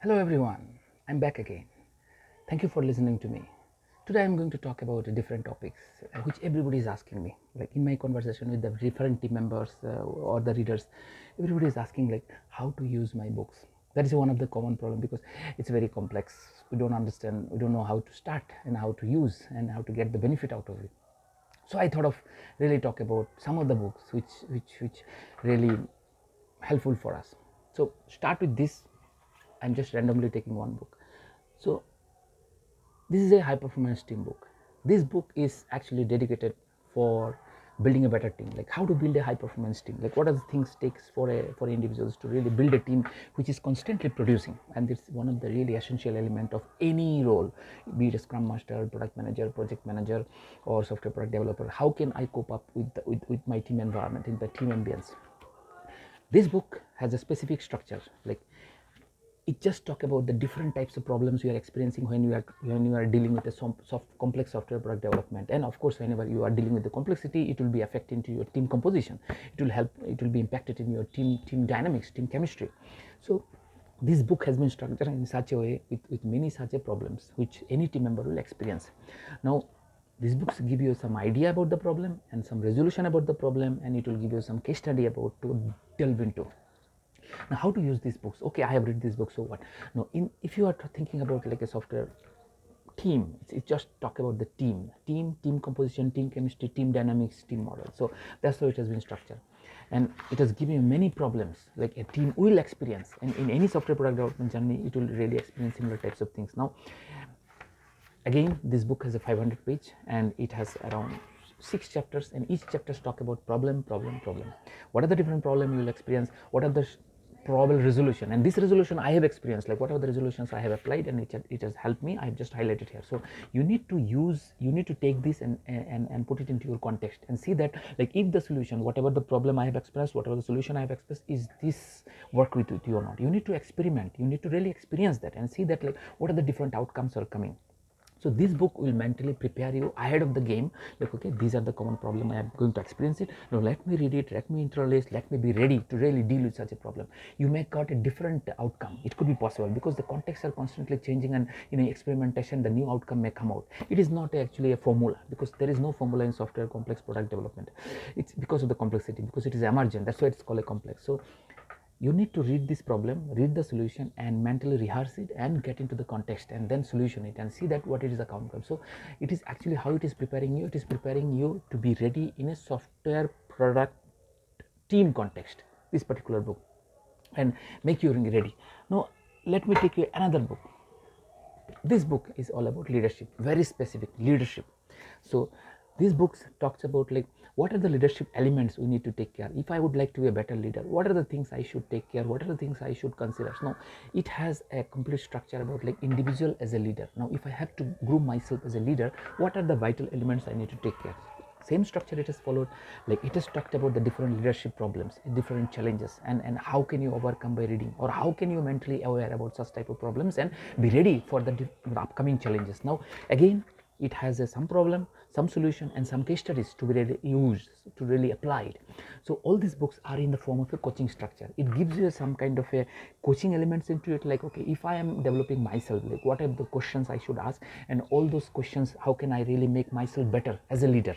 Hello everyone, I'm back again. Thank you for listening to me. Today I'm going to talk about different topics which everybody is asking me. Like in my conversation with the different team members or the readers, everybody is asking like how to use my books. That is one of the common problem because it's very complex. We don't understand, we don't know how to start and how to use and how to get the benefit out of it. So I thought of really talk about some of the books which really helpful for us. So start with this. I'm just randomly taking one book. So this is a high performance team book. This book is actually dedicated for building a better team, like how to build a high performance team, like what are the things takes for individuals to really build a team which is constantly producing. And it's one of the really essential element of any role, be it a scrum master, product manager, project manager, or software product developer. How can I cope up with my team environment, in the team ambience? This book has a specific structure, like it just talk about the different types of problems you are experiencing when you are dealing with a complex software product development. And of course, whenever you are dealing with the complexity, it will be affecting to your team composition. It will be impacted in your team dynamics, team chemistry. So this book has been structured in such a way with many such a problems which any team member will experience. Now these books give you some idea about the problem and some resolution about the problem, and it will give you some case study about to delve into. Now how to use these books? Okay, I have read this book, so what? No, if you are thinking about like a software team, it's just talk about the team composition, team chemistry, team dynamics, team model. So that's how it has been structured, and it has given you many problems like a team will experience, and in any software product development journey it will really experience similar types of things. Now again, this book has a 500 page and it has around 6 chapters, and each chapters talk about problem. What are the different problem you will experience? What are the problem resolution? And this resolution I have experienced, like what are the resolutions I have applied, and it has helped me. I have just highlighted here. So you need to take this and put it into your context and see that like if the solution, whatever the problem I have expressed, whatever the solution I have expressed, is this work with you or not? You need to experiment. You need to really experience that and see that like what are the different outcomes are coming. So this book will mentally prepare you ahead of the game, like okay, these are the common problem I am going to experience it. Now let me read it, let me interlace, let me be ready to really deal with such a problem. You may got a different outcome. It could be possible because the contexts are constantly changing, and in experimentation the new outcome may come out. It is not actually a formula, because there is no formula in software complex product development. It's because of the complexity, because it is emergent. That's why it's called a complex. So you need to read this problem, read the solution, and mentally rehearse it and get into the context, and then solution it and see that what it is the outcome. So it is actually how it is preparing you. It is preparing you to be ready in a software product team context, this particular book, and make you ready. Now let me take you another book. This book is all about leadership, very specific leadership. So these books talks about like what are the leadership elements we need to take care. If I would like to be a better leader, what are the things I should take care, what are the things I should consider? Now it has a complete structure about like individual as a leader. Now if I have to groom myself as a leader, what are the vital elements I need to take care? Same structure it has followed. Like it has talked about the different leadership problems, different challenges, and how can you overcome by reading, or how can you mentally aware about such type of problems and be ready for the upcoming challenges. Now again, it has some problem, some solution, and some case studies to be really used, to really applied. So all these books are in the form of a coaching structure. It gives you some kind of a coaching elements into it, like okay, if I am developing myself, like what are the questions I should ask, and all those questions, how can I really make myself better as a leader.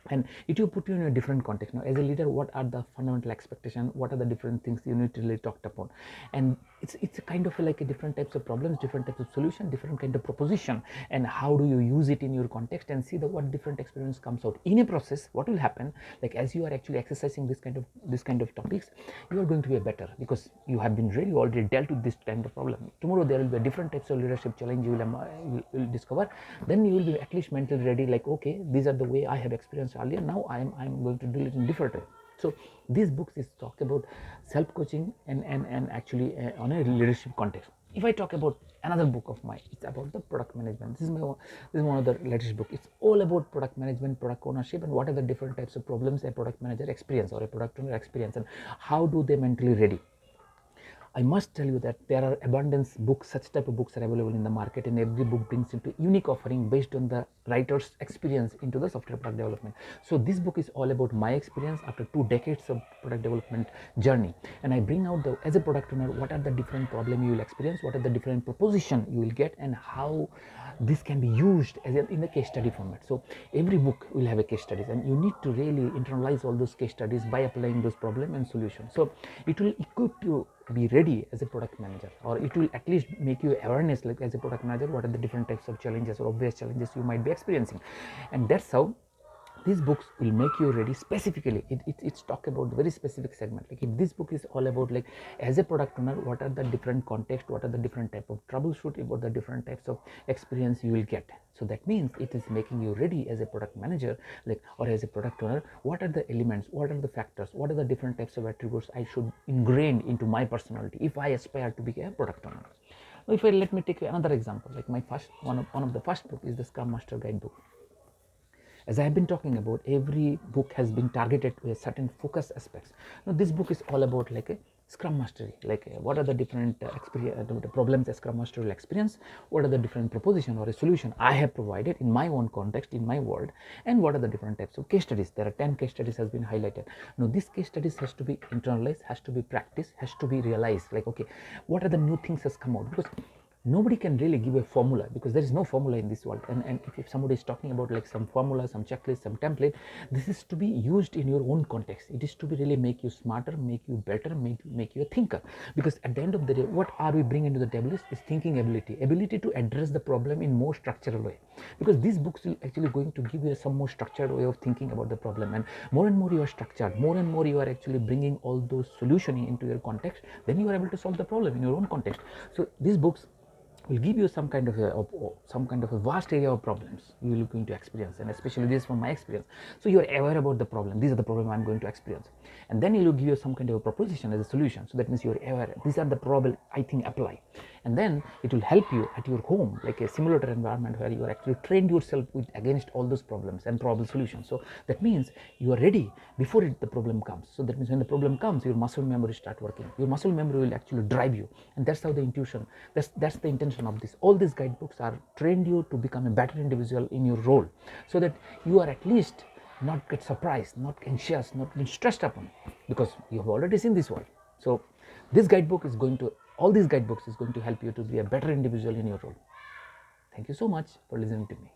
And it will put you in a different context. Now as a leader, what are the fundamental expectations, what are the different things you need to really talk upon, and it's a kind of like a different types of problems, different types of solution, different kind of proposition, and how do you use it in your context, and see the what different experience comes out in a process. What will happen, like as you are actually exercising this kind of topics, you are going to be a better, because you have been really already dealt with this kind of problem. Tomorrow there will be a different types of leadership challenge you will discover. Then you will be at least mentally ready, like okay, these are the way I have experienced earlier, now I'm going to do it in different way. So these books is talk about self-coaching and actually on a leadership context. If I talk about another book of mine, it's about the product management. This is one of the latest book. It's all about product management, product ownership, and what are the different types of problems a product manager experience or a product owner experience, and how do they mentally ready. I must tell you that there are abundance books, such type of books are available in the market, and every book brings into unique offering based on the writer's experience into the software product development. So this book is all about my experience after 2 decades of product development journey, and I bring out as a product owner, what are the different problems you will experience, what are the different proposition you will get, and how this can be used as in the case study format. So every book will have a case studies, and you need to really internalize all those case studies by applying those problem and solutions. So it will equip you be ready as a product manager, or it will at least make you awareness, like as a product manager, what are the different types of challenges or obvious challenges you might be experiencing. And that's how these books will make you ready. Specifically it's talk about very specific segment. Like if this book is all about, like as a product owner, what are the different context, what are the different type of troubleshoot, about the different types of experience you will get. So that means it is making you ready as a product manager, like, or as a product owner, what are the elements, what are the factors, what are the different types of attributes I should ingrain into my personality if I aspire to be a product owner. Now, let me take another example. Like my first one of the first book is the Scrum Master Guidebook. As I have been talking about, every book has been targeted to a certain focus aspects. Now this book is all about like a Scrum Mastery, like what are the different the problems a Scrum Master will experience, what are the different proposition or a solution I have provided in my own context, in my world, and what are the different types of case studies. There are 10 case studies has been highlighted. Now this case studies has to be internalized, has to be practiced, has to be realized, like okay, what are the new things has come out, because nobody can really give a formula, because there is no formula in this world. And if somebody is talking about like some formula, some checklist, some template, this is to be used in your own context. It is to be really make you smarter, make you better, make you a thinker. Because at the end of the day, what are we bringing into the table is thinking ability to address the problem in more structural way. Because these books will actually going to give you some more structured way of thinking about the problem, and more you are structured, more and more you are actually bringing all those solutioning into your context, then you are able to solve the problem in your own context. So these books will give you some kind of a vast area of problems you will going to experience, and especially this from my experience. So you are aware about the problem, these are the problem I'm going to experience, and then it will give you some kind of a proposition as a solution. So that means you are aware, these are the problem I think apply, and then it will help you at your home, like a simulator environment where you are actually trained yourself with against all those problems and problem solutions. So that means you are ready before the problem comes. So that means when the problem comes, your muscle memory start working, your muscle memory will actually drive you, and that's how the intuition, that's the intention of this. All these guidebooks are trained you to become a better individual in your role, so that you are at least not get surprised, not anxious, not being stressed upon, because you have already seen this world. So this guidebook is going to, all these guidebooks is going to help you to be a better individual in your role. Thank you so much for listening to me.